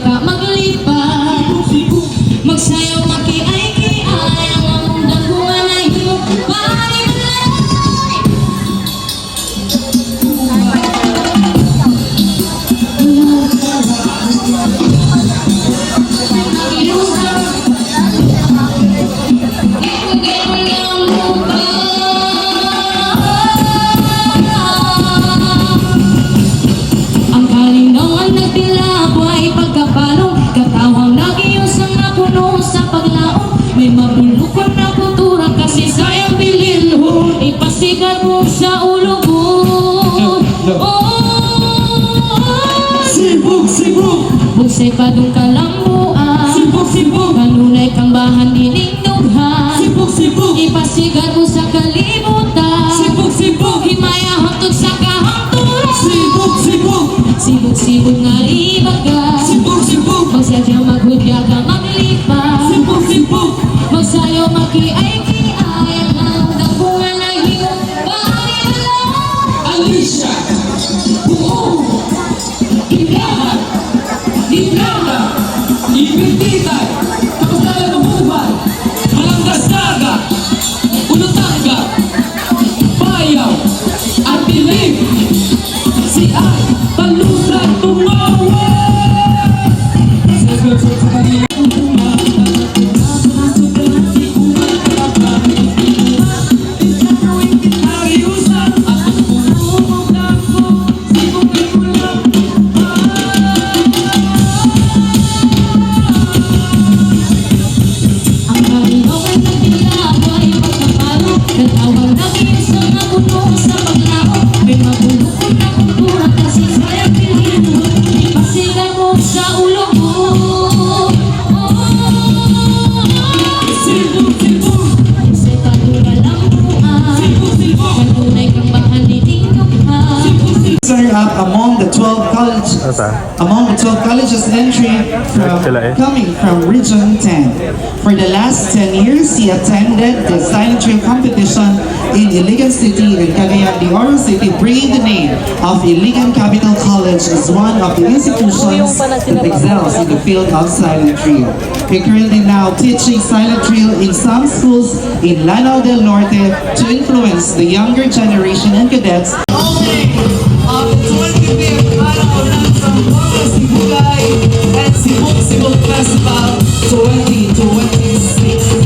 ka maglipad. Magsayaw makiay-kiay ang among dakuan na himo panimalay. Ang kalinawan nagtilabo ay pagkapalong, katawang nag-iyos ang napuno sa paglaong. May mabulukon na kultura kasi sayang bililhon, ipasigat mo sa ulo ko. Sibuk, sibuk, Bugsay padung kalambuan, sibuk, sibuk, kanunay kang bahan dining dughan. sibuk, sibuk, Ipasigat mo sa kalibutan, sibuk, sibuk, himaya hantod sa kahangturan. sibuk, sibuk, Sibuk-sibuk nga ribaga, sibuk, sibuk, magsadya maghudya ka maglipa. sibuk, sibuk, Magsayaw makiay-kiay ang dakuan na hiyong panimalay. Alicia, buo, Ilahan, Ibrana, Ibintitay, Kapagdala ng Buwan, Malanggasaga, Ulutanga, Bayaw, at Bilib, si Ay, Talunan, Tumawa. Ang kalinawan nagtilabo ay pagkapalong, katawang nag-iyos ang napuno sa paglaong. May mabulukon na kultura kasi sayang bililhon, ipasigat mo sa ulo ko. Sibuk, sibuk, Bugsay padung kalambuan, sibuk, sibuk, kanunay kang bahan dining dughan. Sir, among the 12 colleges entry coming from Region 10. For the last 10 years, he attended the silent drill competition in Iligan City and Cagayan de Oro City, bringing the name of Iligan Capital College as one of the institutions that excels in the field of silent drill. He currently now teaching silent drill in some schools in Lanao del Norte to influence the younger generation and cadets opening of the 25th Lanao ng Zamboanga Sibugay and Sibuk Sibuk Festival 2026.